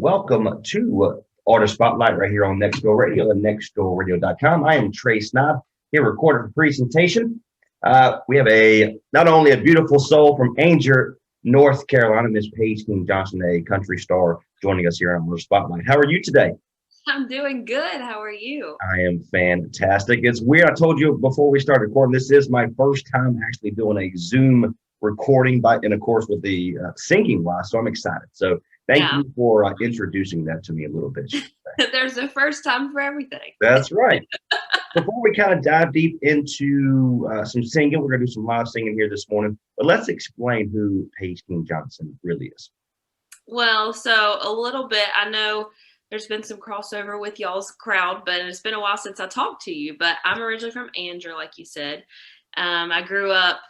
welcome to Artist Spotlight right here on Nextdoor Radio and nextdoorradio.com. I am Trey Snide here recording for presentation. We have not only a beautiful soul from Ainger, North Carolina, Miss Paige King Johnson, a country star, joining us here on Artist Spotlight. How are you today? I'm doing good. How are you? I am fantastic. It's weird. I told you before we started recording, this is my first time actually doing a Zoom recording, and of course with the singing wise, so I'm excited. So thank you for introducing that to me a little bit. There's a first time for everything. That's right. Before we kind of dive deep into some singing, we're going to do some live singing here this morning, but let's explain who Paige King Johnson really is. Well, so a little bit, I know there's been some crossover with y'all's crowd, but it's been a while since I talked to you, but I'm originally from Ainger, like you said. I grew up,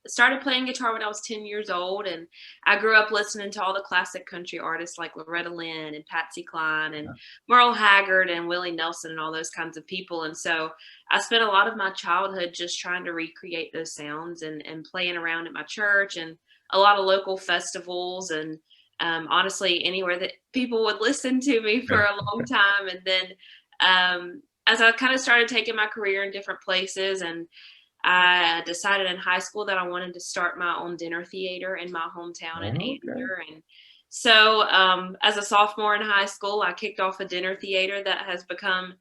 started playing guitar when I was 10 years old, and I grew up listening to all the classic country artists like Loretta Lynn and Patsy Cline and Merle Haggard and Willie Nelson and all those kinds of people. And so I spent a lot of my childhood just trying to recreate those sounds and playing around at my church and a lot of local festivals and honestly anywhere that people would listen to me for a long time. And then as I kind of started taking my career in different places, and I decided in high school that I wanted to start my own dinner theater in my hometown in Ainger. And so as a sophomore in high school, I kicked off a dinner theater that has become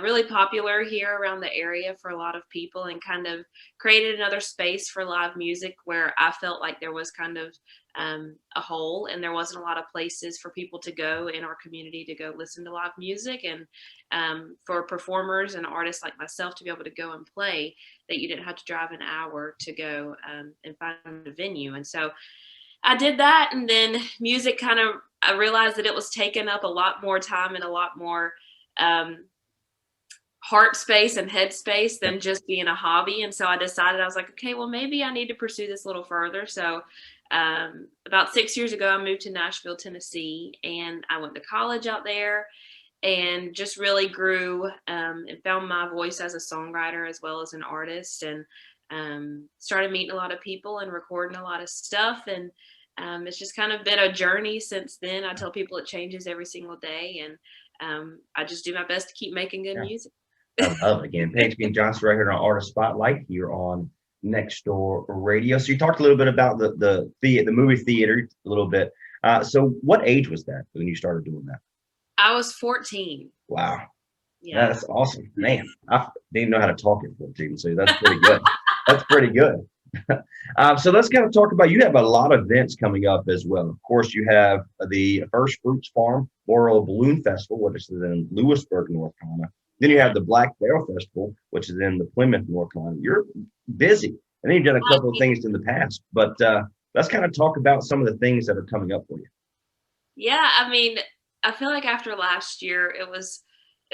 really popular here around the area for a lot of people, and kind of created another space for live music where I felt like there was kind of a hole, and there wasn't a lot of places for people to go in our community to go listen to live music, and for performers and artists like myself to be able to go and play, that you didn't have to drive an hour to go and find a venue. And so I did that, and then music I realized that it was taking up a lot more time and a lot more heart space and head space than just being a hobby. And so I decided, I was like, okay, well, maybe I need to pursue this a little further. So about 6 years ago, I moved to Nashville, Tennessee, and I went to college out there and just really grew and found my voice as a songwriter as well as an artist, and started meeting a lot of people and recording a lot of stuff. And it's just kind of been a journey since then. I tell people it changes every single day, and I just do my best to keep making good music. I love it. Again, Paige King Johnson right here on Artist Spotlight here on Nextdoor Radio. So you talked a little bit about the movie theater a little bit. So what age was that when you started doing that? I was 14. Wow. Yeah. That's awesome. Man, I didn't know how to talk at 14, so that's pretty good. That's pretty good. So let's kind of talk about, you have a lot of events coming up as well. Of course, you have the First Fruits Farm Floral Balloon Festival, which is in Lewisburg, North Carolina. Then you have the Black Barrel Festival, which is in the Plymouth, North Carolina. You're busy. I think you've done a couple of things in the past, but let's kind of talk about some of the things that are coming up for you. Yeah, I mean, I feel like after last year, it was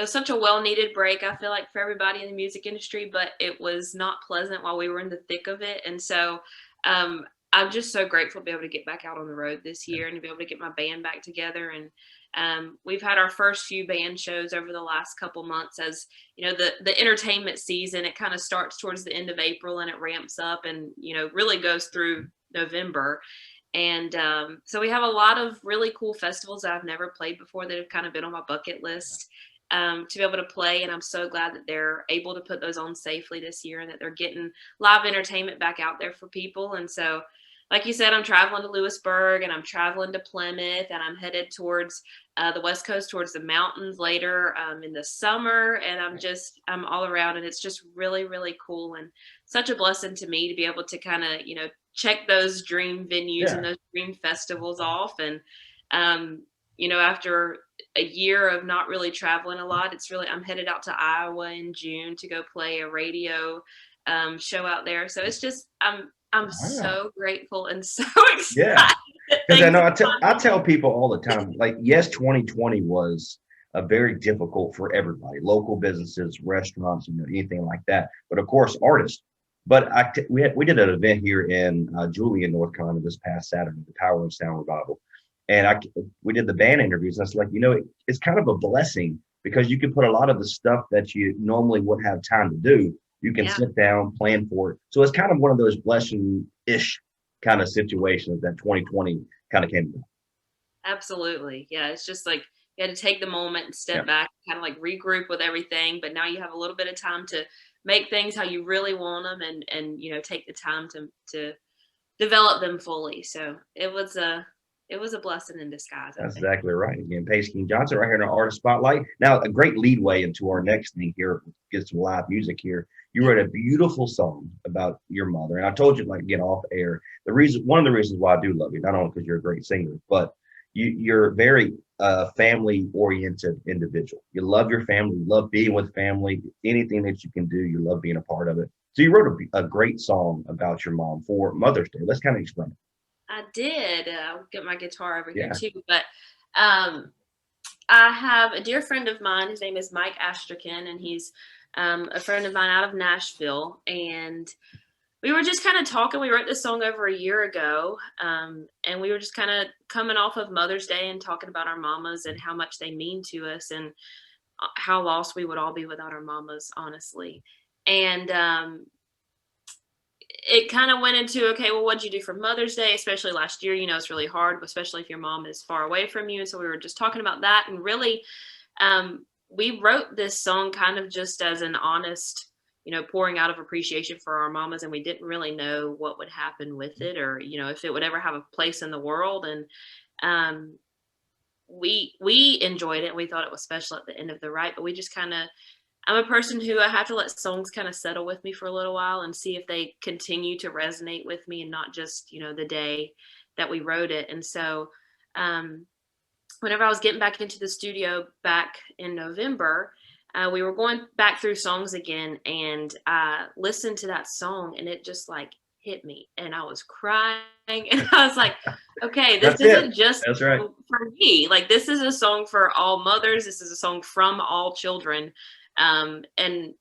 such a well-needed break, I feel like, for everybody in the music industry, but it was not pleasant while we were in the thick of it. And so I'm just so grateful to be able to get back out on the road this year and to be able to get my band back together. And we've had our first few band shows over the last couple months. As you know, the entertainment season, it kind of starts towards the end of April and it ramps up and, you know, really goes through November. And so we have a lot of really cool festivals that I've never played before that have kind of been on my bucket list to be able to play. And I'm so glad that they're able to put those on safely this year and that they're getting live entertainment back out there for people. And so, like you said, I'm traveling to Lewisburg and I'm traveling to Plymouth, and I'm headed towards the West Coast, towards the mountains later in the summer. And I'm all around, and it's just really, really cool and such a blessing to me to be able to kind of, you know, check those dream venues and those dream festivals off. And, you know, after a year of not really traveling a lot, I'm headed out to Iowa in June to go play a radio show out there. So it's just, I'm so grateful and so excited. Yeah, because I know I tell people all the time, like, yes, 2020 was a very difficult for everybody, local businesses, restaurants, you know, anything like that. But of course, artists. But we did an event here in Julian, North Carolina this past Saturday, the Power and Sound Revival. And we did the band interviews. And it's like, you know, it's kind of a blessing because you can put a lot of the stuff that you normally wouldn't have time to do. You can sit down, plan for it. So it's kind of one of those blessing-ish kind of situations that 2020 kind of came to. Absolutely. Yeah, it's just like you had to take the moment and Yeah, step back, kind of like regroup with everything. But now you have a little bit of time to make things how you really want them, and take the time to develop them fully. So it was a blessing in disguise, I that's think. exactly right. Again, Paige King Johnson right here in our artist spotlight. Now, a great leadway into our next thing here. Get some live music here. You wrote a beautiful song about your mother, and I told you like get off air. One of the reasons why I do love you, not only because you're a great singer, but you're very family oriented individual. You love your family, you love being with family. Anything that you can do, you love being a part of it. So you wrote a great song about your mom for Mother's Day. Let's kind of explain it. I did. I'll get my guitar over here Yeah. too, but um, I have a dear friend of mine. His name is Mike Astrakan, and he's a friend of mine out of Nashville. And we were just kind of talking. We wrote this song over a year ago, and we were just kind of coming off of Mother's Day and talking about our mamas and how much they mean to us, and how lost we would all be without our mamas, honestly. And it kind of went into, okay, well, what'd you do for Mother's Day? Especially last year, it's really hard, especially if your mom is far away from you. So we were just talking about that, and really, we wrote this song kind of just as an honest, pouring out of appreciation for our mamas, and we didn't really know what would happen with it, or if it would ever have a place in the world. And we enjoyed it. We thought it was special at the end of the write, but we just kind of, I'm a person who I have to let songs kind of settle with me for a little while and see if they continue to resonate with me, and not just, the day that we wrote it. And so, whenever I was getting back into the studio back in November, we were going back through songs again, and I listened to that song, and it just like hit me, and I was crying, and I was like, okay, this That's isn't it. just That's right. for me. Like, this is a song for all mothers. This is a song from all children. And and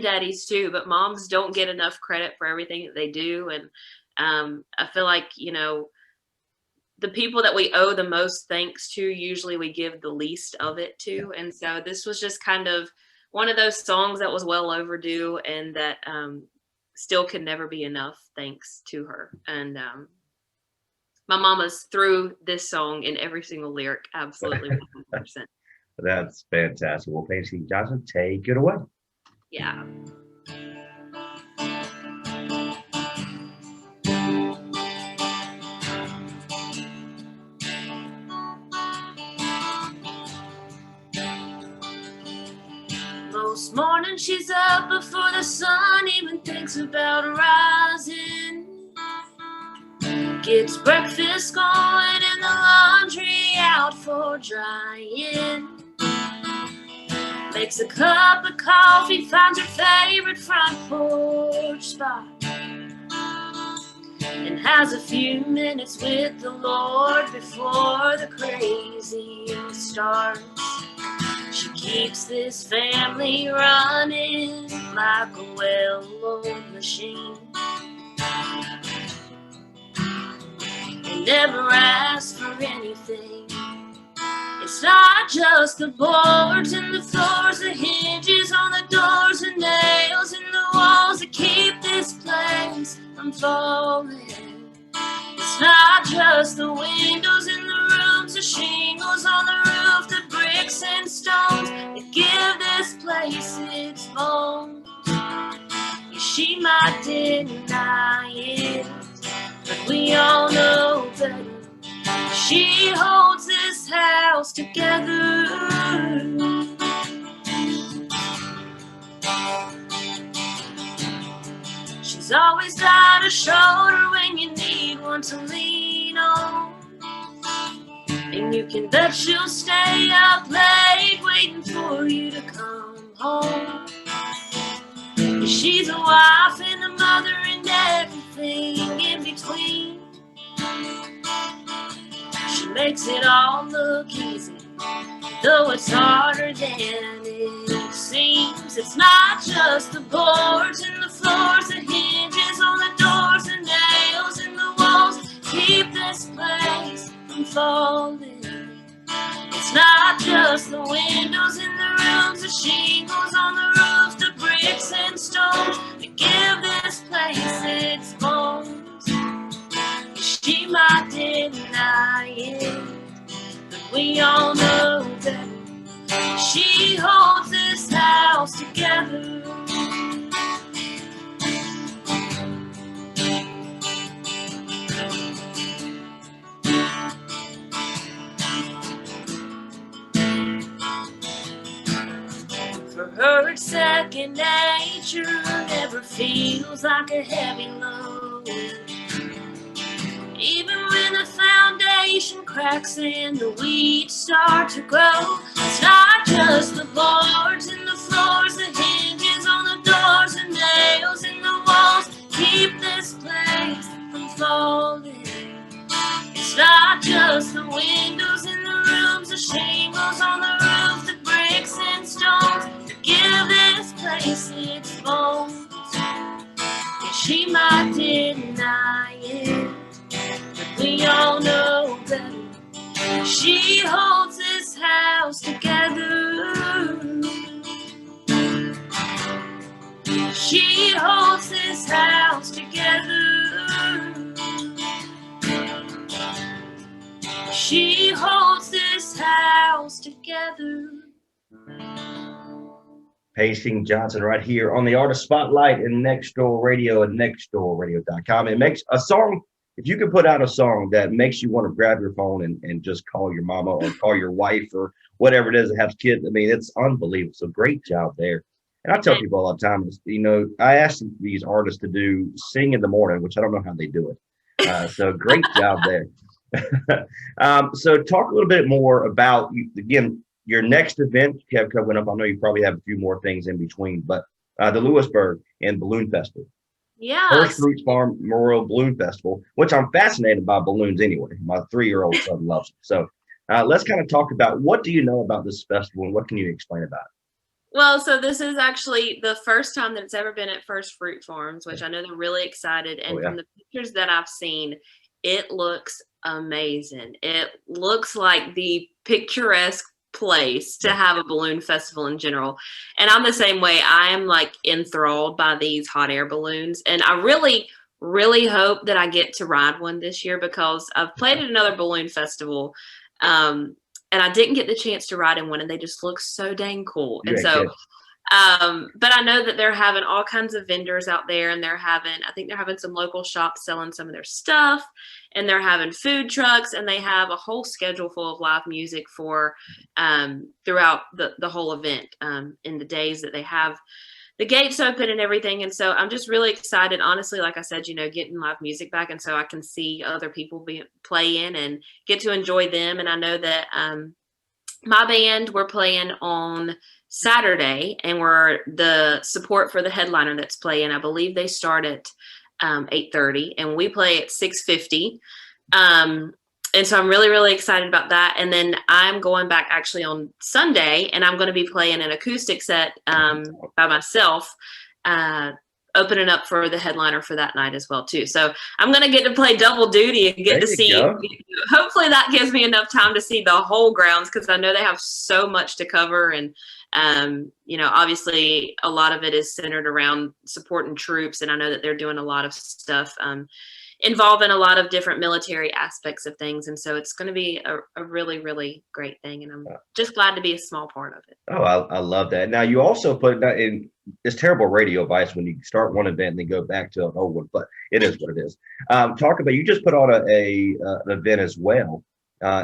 daddies too, but moms don't get enough credit for everything that they do. And I feel like, the people that we owe the most thanks to, usually we give the least of it to. And so this was just kind of one of those songs that was well overdue, and that still could never be enough thanks to her. And my mama's through this song in every single lyric, absolutely 100%. That's fantastic. Well, Paige King Johnson, take it away. Yeah. Most mornings she's up before the sun even thinks about rising. Gets breakfast going and the laundry out for drying. Makes a cup of coffee, finds her favorite front porch spot, and has a few minutes with the Lord before the crazy starts. She keeps this family running like a well-oiled machine. They never ask for anything. It's not just the boards and the floors, the hinges on the doors, and nails in the walls that keep this place from falling. It's not just the windows in the rooms, the shingles on the roof, the bricks and stones that give this place its bones. Yeah, she might deny it, but we all know better. She holds this house together. She's always got a shoulder when you need one to lean on, and you can bet she'll stay up late waiting for you to come home. And she's a wife and a mother and everything in between. She makes it all look easy, though it's harder than it seems. It's not just the boards and the floors, the hinges on the doors, the nails in the walls keep this place from falling. It's not just the windows in the rooms, the shingles on the roofs, the bricks and stones that give this place its bones. She might deny end. But we all know that she holds this house together. For her, it's second nature, never feels like a heavy load. Even when the foundation cracks and the weeds start to grow, it's not just the boards and the floors, the hinges on the doors, the nails in the walls keep this place from falling. It's not just the windows in the rooms, the shingles on the roof, the bricks and stones that give this place its bones. Yeah, she might deny it, but we all know better. She holds this house together. She holds this house together. She holds this house together. Paige King Johnson right here on the Artist Spotlight and Next Door Radio at nextdoorradio.com. It makes a song, if you can put out a song that makes you want to grab your phone and just call your mama or call your wife or whatever it is that has kids. I mean, it's unbelievable. So great job there. And I tell people all the time, you know, I ask these artists to do Sing in the Morning, which I don't know how they do it. So great job there. So talk a little bit more about, again, your next event you have coming up. I know you probably have a few more things in between, but the Lewisburg and Balloon Festival. Yeah. First Fruits Farm Memorial Balloon Festival, which I'm fascinated by balloons anyway. My 3-year-old son loves it. So let's kind of talk about, what do you know about this festival and what can you explain about it? Well, so this is actually the first time that it's ever been at First Fruit Farms, which I know they're really excited. And from the pictures that I've seen, it looks amazing. It looks like the picturesque place to have a balloon festival in general. And I'm the same way. I am like enthralled by these hot air balloons. And I really, really hope that I get to ride one this year, because I've played at another balloon festival. And I didn't get the chance to ride in one, and they just look so dang cool. And so, but I know that they're having all kinds of vendors out there, and I think they're having some local shops selling some of their stuff, and they're having food trucks, and they have a whole schedule full of live music for throughout the whole event in the days that they have the gates open and everything. And so I'm just really excited, honestly, like I said, you know, getting live music back. And so I can see other people playing and get to enjoy them. And I know that my band, we're playing on Saturday, and we're the support for the headliner that's playing. I believe they start at 8:30 and we play at 6:50. And so I'm really, really excited about that. And then I'm going back actually on Sunday, and I'm going to be playing an acoustic set by myself, opening up for the headliner for that night as well too. So I'm going to get to play double duty and get to see, hopefully that gives me enough time to see the whole grounds, because I know they have so much to cover. And, you know, obviously a lot of it is centered around supporting troops. And I know that they're doing a lot of stuff involving a lot of different military aspects of things. And so it's going to be a really, really great thing. And I'm just glad to be a small part of it. Oh, I love that. Now, you also put that in, it's terrible radio advice when you start one event and then go back to an old one, but it is what it is. Talk about, you just put on an event as well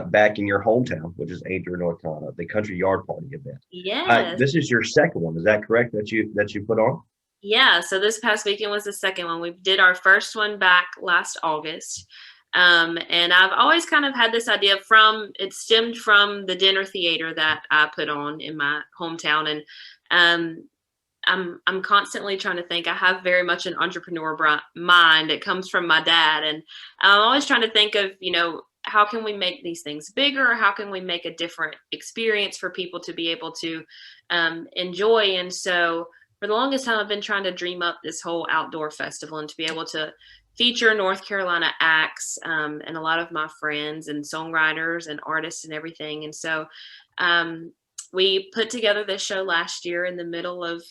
back in your hometown, which is Airdrie, North Carolina, the Country Yard Party event. Yes. This is your second one. Is that correct that you put on? Yeah, so this past weekend was the second one. We did our first one back last August. And I've always kind of had this idea it stemmed from the dinner theater that I put on in my hometown. And I'm constantly trying to think. I have very much an entrepreneur mind. It comes from my dad. And I'm always trying to think of, you know, how can we make these things bigger? How can we make a different experience for people to be able to enjoy? And so for the longest time, I've been trying to dream up this whole outdoor festival and to be able to feature North Carolina acts and a lot of my friends and songwriters and artists and everything. And so we put together this show last year in the middle of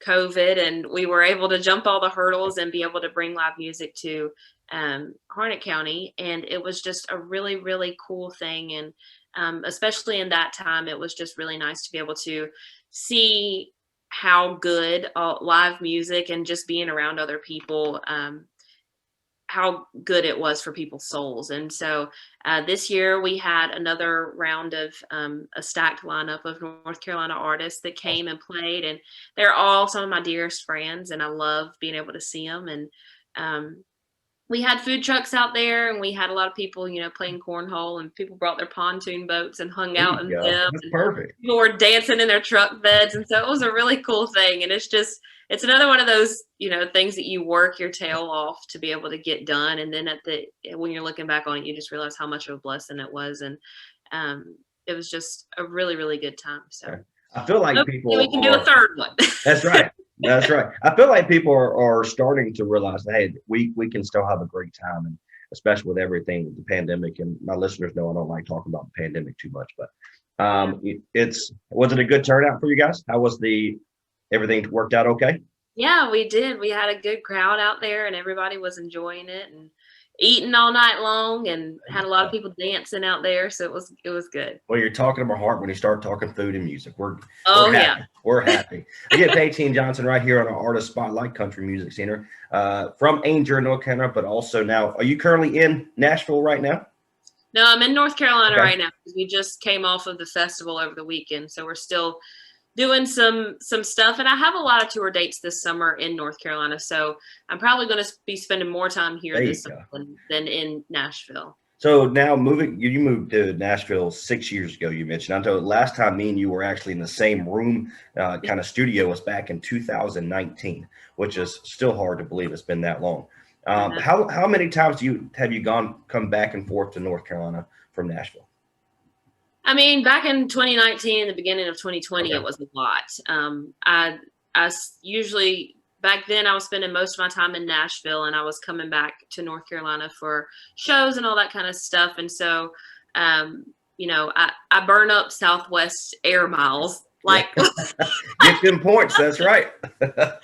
COVID, and we were able to jump all the hurdles and be able to bring live music to Harnett County, and it was just a really, really cool thing. And especially in that time, it was just really nice to be able to see how good live music and just being around other people, how good it was for people's souls. And so this year we had another round of a stacked lineup of North Carolina artists that came and played, and they're all some of my dearest friends, and I love being able to see them. And we had food trucks out there, and we had a lot of people, playing cornhole, and people brought their pontoon boats and hung out in them. That's perfect. People were dancing in their truck beds. And so it was a really cool thing. And it's another one of those, things that you work your tail off to be able to get done. And then when you're looking back on it, you just realize how much of a blessing it was. And it was just a really, really good time. So I feel like we can do a third one. That's right. That's right. I feel like people are starting to realize, hey, we can still have a great time, and especially with everything with the pandemic. And my listeners know I don't like talking about the pandemic too much, but was it a good turnout for you guys? How was everything worked out okay? Yeah, we did. We had a good crowd out there, and everybody was enjoying it and eating all night long, and had a lot of people dancing out there. So it was good. Well, you're talking to my heart when you start talking food and music. We're happy. Yeah. We're happy. We get Paige King Johnson right here on our Artist Spotlight Country Music Center from Ainger, North Carolina, but also now, are you currently in Nashville right now? No, I'm in North Carolina right now because we just came off of the festival over the weekend. So we're still doing some stuff, and I have a lot of tour dates this summer in North Carolina. So I'm probably going to be spending more time here this summer than in Nashville. So now you moved to Nashville 6 years ago, you mentioned. I know last time me and you were actually in the same room, kind of studio, was back in 2019, which is still hard to believe it's been that long. How many times have you come back and forth to North Carolina from Nashville? I mean, back in 2019 and the beginning of 2020, It was a lot. I usually, back then I was spending most of my time in Nashville, and I was coming back to North Carolina for shows and all that kind of stuff. And so, I burn up Southwest air miles. Like get them points. That's right. But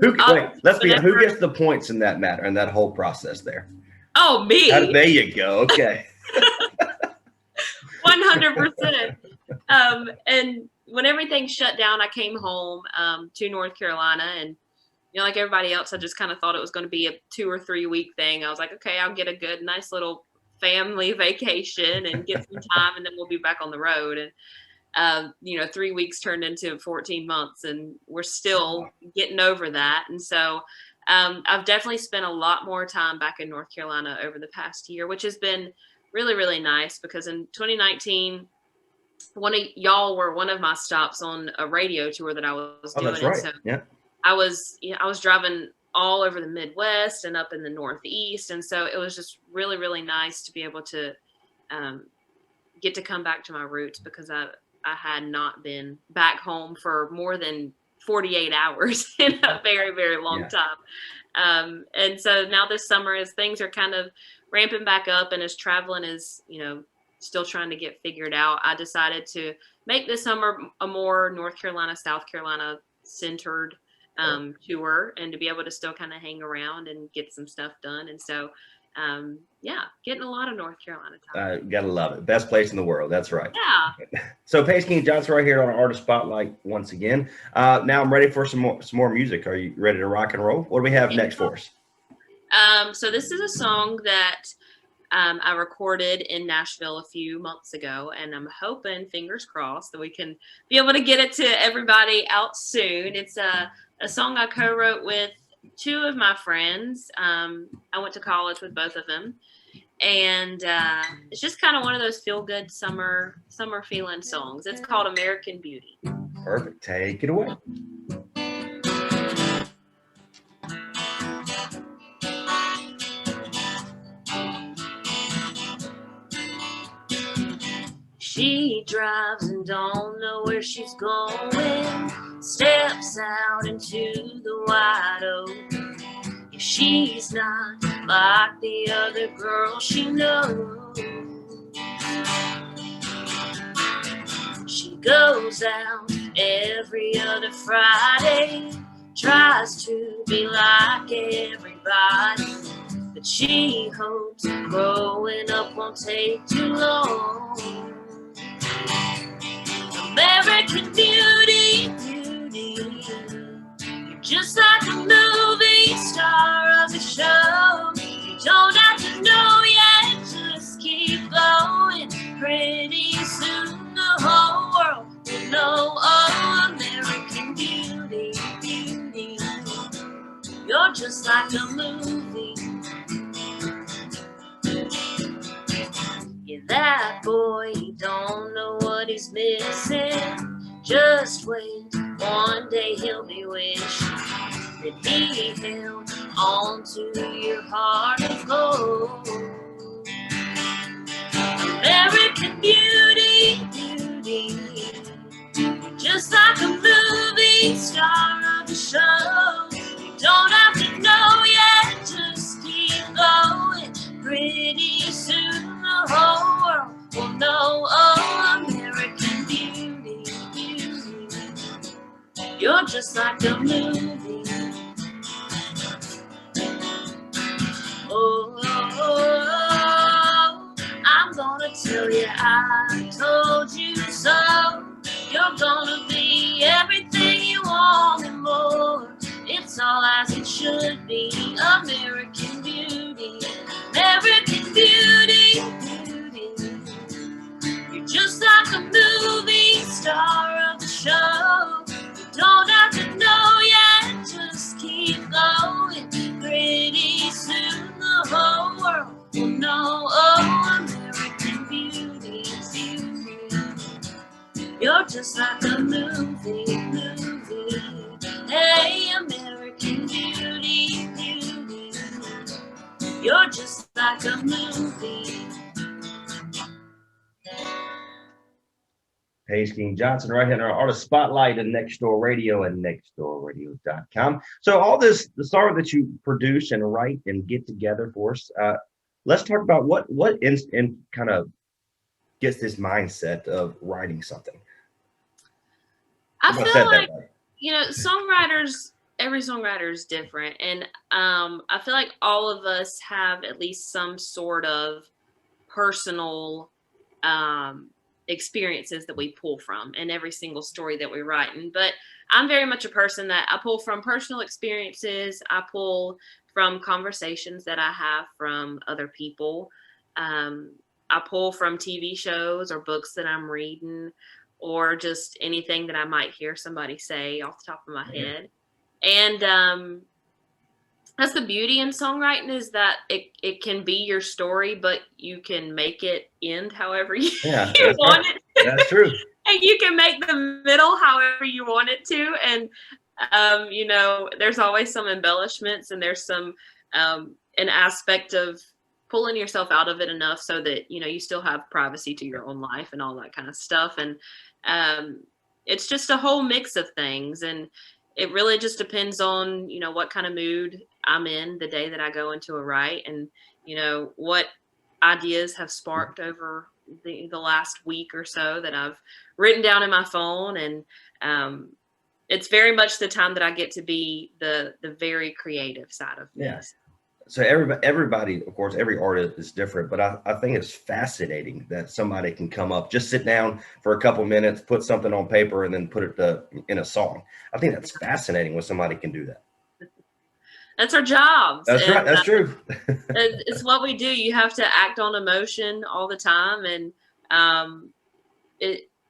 who gets the points in that matter, in that whole process there? Oh, me. There you go. Okay. 100%. And when everything shut down, I came home to North Carolina, and like everybody else, I just kind of thought it was going to be a 2 or 3 week thing. I was like, okay, I'll get a good, nice little family vacation and get some time, and then we'll be back on the road. And 3 weeks turned into 14 months, and we're still getting over that. And so I've definitely spent a lot more time back in North Carolina over the past year, which has been really, really nice, because in 2019, one of y'all were one of my stops on a radio tour that I was doing. That's right. So yeah. I was driving all over the Midwest and up in the Northeast. And so it was just really, really nice to be able to get to come back to my roots, because I had not been back home for more than 48 hours in a very, very long time. And so now this summer, as things are kind of ramping back up, and as traveling is, still trying to get figured out, I decided to make this summer a more North Carolina, South Carolina centered tour, and to be able to still kind of hang around and get some stuff done. And so, getting a lot of North Carolina time. Gotta love it. Best place in the world. That's right. Yeah. So Paige King Johnson right here on Artist Spotlight once again. Now I'm ready for some more music. Are you ready to rock and roll? What do we have next for us? So this is a song that I recorded in Nashville a few months ago, and I'm hoping, fingers crossed, that we can be able to get it to everybody out soon. It's a song I co-wrote with two of my friends. I went to college with both of them, and it's just kind of one of those feel-good summer feeling songs. It's called American Beauty. Perfect. Take it away. She drives and don't know where she's going, steps out into the wide open. Yeah, she's not like the other girls she knows. She goes out every other Friday, tries to be like everybody. she hopes growing up won't take too long. American Beauty, you're just like a movie star of the show. You don't have to know yet, just keep going. Pretty soon the whole world will know. Oh, American Beauty, you're just like a movie. Yeah, that boy, he don't know what he's missing. Just wait, one day he'll be wishing that he held on to your heart of gold. American Beauty, you're just like a movie star of the show. You don't have to know yet, just keep going. Pretty soon the whole world will know. Oh, American Beauty, you're just like a movie. Oh, I'm gonna tell you I told you so. You're gonna be everything you want and more. It's all as it should be. American Beauty, American Beauty, you're just like a movie star of the show. You don't have to know yet, just keep going. Pretty soon the whole world will know. Oh, American Beauty, you're just like a movie. Hey, American Beauty, you're just like a movie. Paige King Johnson right here in our artist spotlight at Next Door Radio and nextdoorradio.com. So all this, the song that you produce and write and get together for us, let's talk about what in kind of gets this mindset of writing something. I feel like, you know, songwriters, every songwriter is different. And I feel like all of us have at least some sort of personal experiences that we pull from in every single story that we write. But I'm very much a person that I pull from personal experiences. I pull from conversations that I have from other people. I pull from TV shows or books that I'm reading, or just anything that I might hear somebody say off the top of my head. And that's the beauty in songwriting, is that it can be your story, but you can make it end however you want it. That's true. And you can make the middle however you want it to. And, you know, there's always some embellishments, and there's some an aspect of pulling yourself out of it enough so that, you know, you still have privacy to your own life and all that kind of stuff. And it's just a whole mix of things. And it really just depends on, you know, what kind of mood I'm in the day that I go into a write, and, you know, what ideas have sparked over the last week or so that I've written down in my phone. And it's very much the time that I get to be the very creative side of things. So everybody, of course, every artist is different, but I think it's fascinating that somebody can come up, just sit down for a couple minutes, put something on paper, and then put it in a song. I think that's fascinating when somebody can do that. That's our jobs. That's right. That's true. It's what we do. You have to act on emotion all the time, and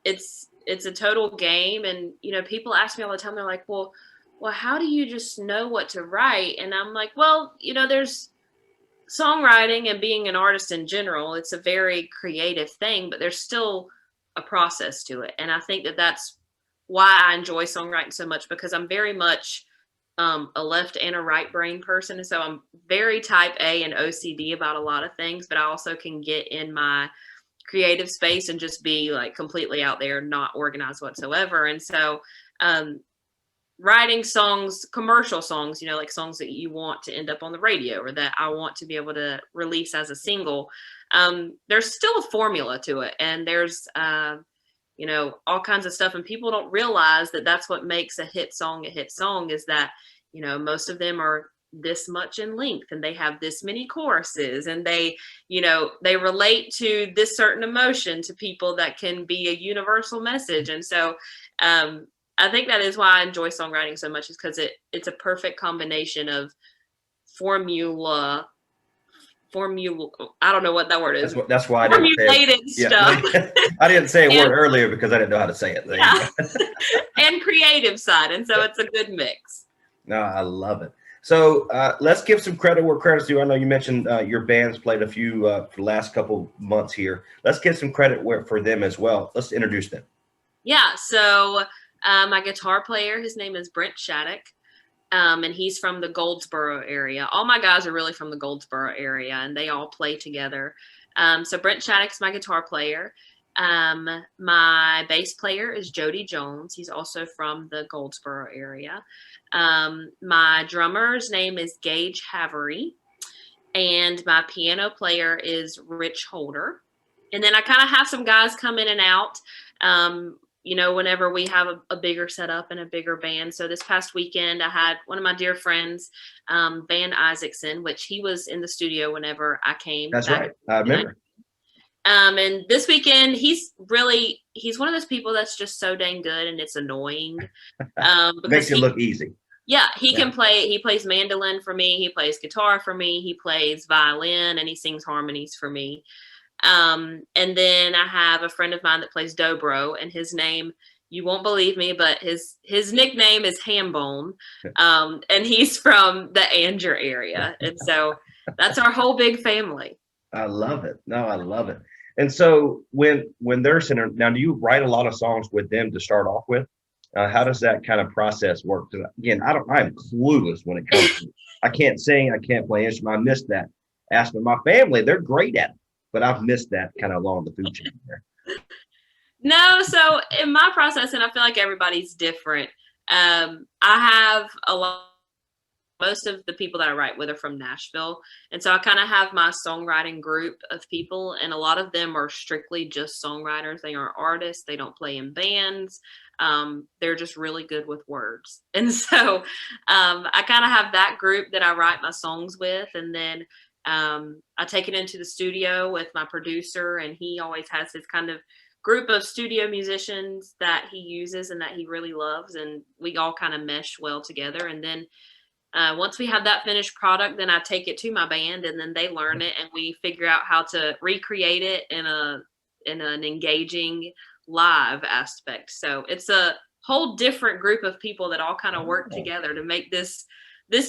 it's a total game. And, you know, people ask me all the time, they're like, well, how do you just know what to write? And I'm like, well, you know, there's songwriting and being an artist in general. It's a very creative thing, but there's still a process to it. And I think that that's why I enjoy songwriting so much, because I'm very much a left and a right brain person. And so I'm very type A and OCD about a lot of things, but I also can get in my creative space and just be like completely out there, not organized whatsoever. And so, writing songs, commercial songs, you know, like songs that you want to end up on the radio or that I want to be able to release as a single, there's still a formula to it. And there's, you know, all kinds of stuff. And people don't realize that that's what makes a hit song is that, you know, most of them are this much in length and they have this many choruses and they, you know, they relate to this certain emotion to people that can be a universal message. And so I think that is why I enjoy songwriting so much, is because it's a perfect combination of formula. I don't know what that word is. That's why I didn't say it. Stuff. Yeah, I didn't say a word earlier because I didn't know how to say it. Yeah. And creative side. And so it's a good mix. No, I love it. So let's give some credit where credit's due. I know you mentioned your band's played a few for the last couple months here. Let's give some credit for them as well. Let's introduce them. Yeah. So my guitar player, his name is Brent Shattuck. And he's from the Goldsboro area. All my guys are really from the Goldsboro area, and they all play together. So Brent Shattuck's my guitar player. My bass player is Jody Jones. He's also from the Goldsboro area. My drummer's name is Gage Havery. And my piano player is Rich Holder. And then I kind of have some guys come in and out. You know, whenever we have a bigger setup and a bigger band. So this past weekend, I had one of my dear friends, Van Isaacson, which he was in the studio whenever I came. That's right. I remember. And this weekend, he's one of those people that's just so dang good, and it's annoying. Makes it look easy. Yeah, he can play. He plays mandolin for me. He plays guitar for me. He plays violin, and he sings harmonies for me. And then I have a friend of mine that plays dobro, and his name, you won't believe me, but his nickname is Hambone. And he's from the Anger area. And so that's our whole big family. I love it. No, I love it. And so when they're center, now, do you write a lot of songs with them to start off with? How does that kind of process work? Because again, I'm clueless when it comes to, I can't sing, I can't play instrument. I missed that aspect. My family, they're great at it. But I've missed that kind of along the food chain there. No, so in my process, and I feel like everybody's different. I have most of the people that I write with are from Nashville. And so I kind of have my songwriting group of people, and a lot of them are strictly just songwriters. They aren't artists. They don't play in bands. They're just really good with words. And so I kind of have that group that I write my songs with. And then I take it into the studio with my producer, and he always has his kind of group of studio musicians that he uses and that he really loves, and we all kind of mesh well together. And then once we have that finished product, then I take it to my band, and then they learn it, and we figure out how to recreate it in an engaging live aspect. So it's a whole different group of people that all kind of work together to make this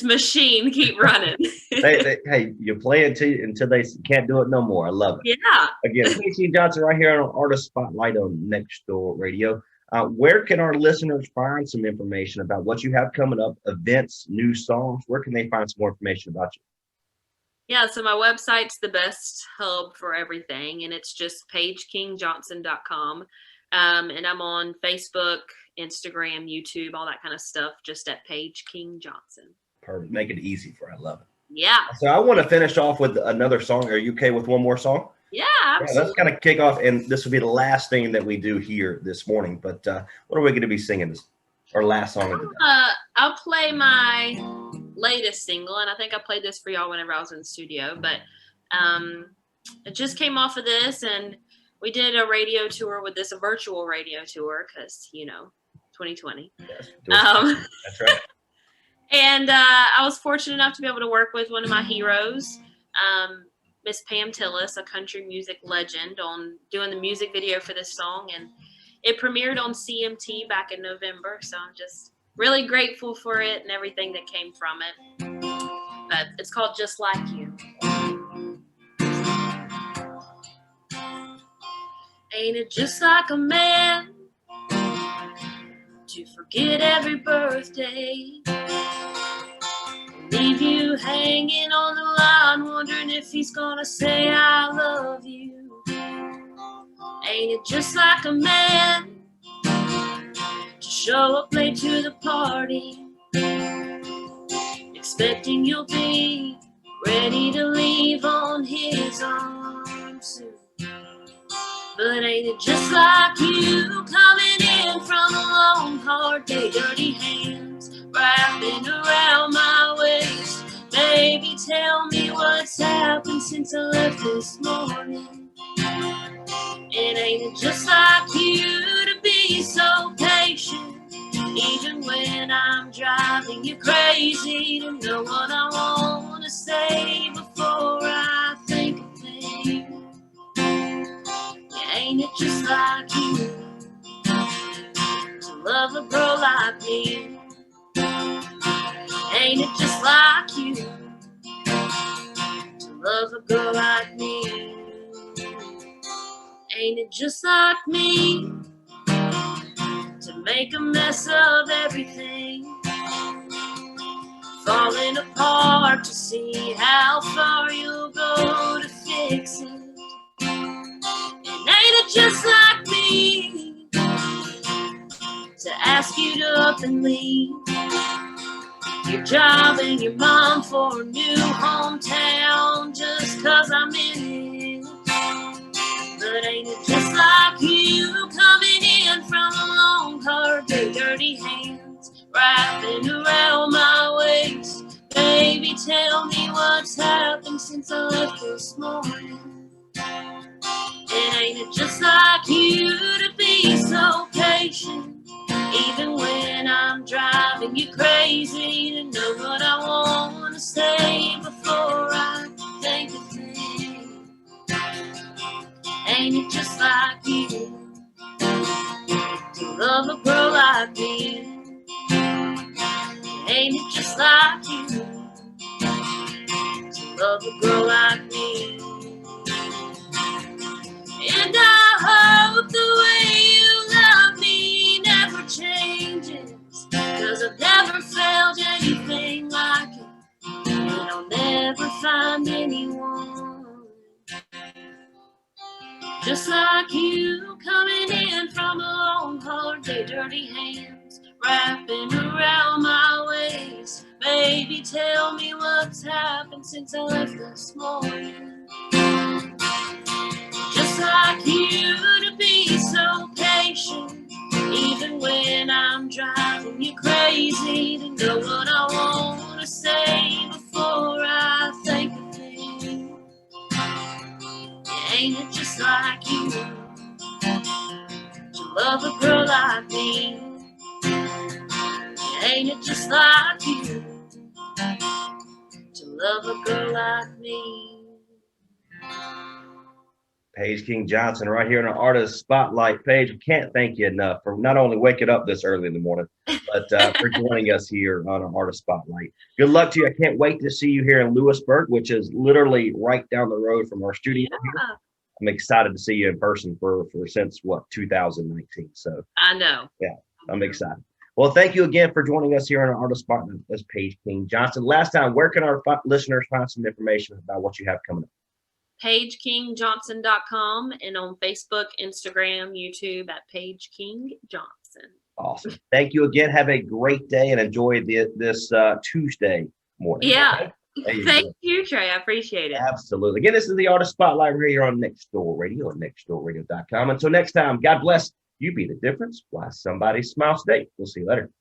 machine keep running. hey, you play until they can't do it no more. I love it. Yeah. Again, Paige King Johnson right here on Artist Spotlight on Next Door Radio. Where can our listeners find some information about what you have coming up, events, new songs? Where can they find some more information about you? Yeah, so my website's the best hub for everything, and it's just paigekingjohnson.com. And I'm on Facebook, Instagram, YouTube, all that kind of stuff, just at Paige King Johnson. Perfect. Make it easy for I love it. Yeah. So I want to finish off with another song. Are you okay with one more song? Yeah, absolutely. Yeah, let's kind of kick off, and this will be the last thing that we do here this morning. But what are we going to be singing? Our last song of the day. I'll play my latest single, and I think I played this for y'all whenever I was in the studio. But it just came off of this, and we did a radio tour with this, a virtual radio tour, because 2020. Yes, that's right. And I was fortunate enough to be able to work with one of my heroes, Miss Pam Tillis, a country music legend, on doing the music video for this song. And it premiered on CMT back in November. So I'm just really grateful for it and everything that came from it. But it's called Just Like You. Ain't it just like a man to forget every birthday? Leave you hanging on the line, wondering if he's gonna say I love you. Ain't it just like a man to show up late to the party, expecting you'll be ready to leave on his arm soon? But ain't it just like you, coming in from a long, hard day, dirty hands wrapping around my waist, Baby, tell me what's happened since I left this morning. And ain't it just like you to be so patient, even when I'm driving you crazy, to know what I want to say before I think of things. Yeah, ain't it just like you to love a girl like me? Ain't it just like you to love a girl like me? Ain't it just like me to make a mess of everything, falling apart to see how far you'll go to fix it? And ain't it just like me to ask you to up and leave your job and your mom for a new hometown just 'cause I'm in it? But ain't it just like you coming in from a long, hard day, dirty hands wrapping around my waist? Baby, tell me what's happened since I left this morning. And ain't it just like you to be so patient, even when I'm driving you crazy, to know what I want to say before I think of things? Ain't it just like you to love a girl like me? Ain't it just like you to love a girl like me? And I hope the way you love me never changes, 'cause I've never felt anything like it, and I'll never find anyone just like you, coming in from a long, hard day, dirty hands wrapping around my waist. Baby, tell me what's happened since I left this morning. Just like you to be so patient, even when I'm driving you crazy, to know what I want to say before I think of things. Ain't it just like you to love a girl like me? Ain't it just like you to love a girl like me? Paige King Johnson right here in our Artist Spotlight. Paige, we can't thank you enough for not only waking up this early in the morning, but for joining us here on our Artist Spotlight. Good luck to you. I can't wait to see you here in Lewisburg, which is literally right down the road from our studio here. I'm excited to see you in person for since 2019. So I know. Yeah, I'm excited. Well, thank you again for joining us here on our Artist Spotlight. That's Paige King Johnson. Last time, where can our listeners find some information about what you have coming up? PaigeKingJohnson.com, and on Facebook, Instagram, YouTube at Paige King Johnson. Awesome. Thank you again. Have a great day and enjoy this Tuesday morning. Yeah. Okay? Thank you, Trey. I appreciate it. Absolutely. Again, this is the Artist Spotlight right here on Next Door Radio at nextdoorradio.com. Until next time, God bless. You be the difference. Why somebody smiles today. We'll see you later.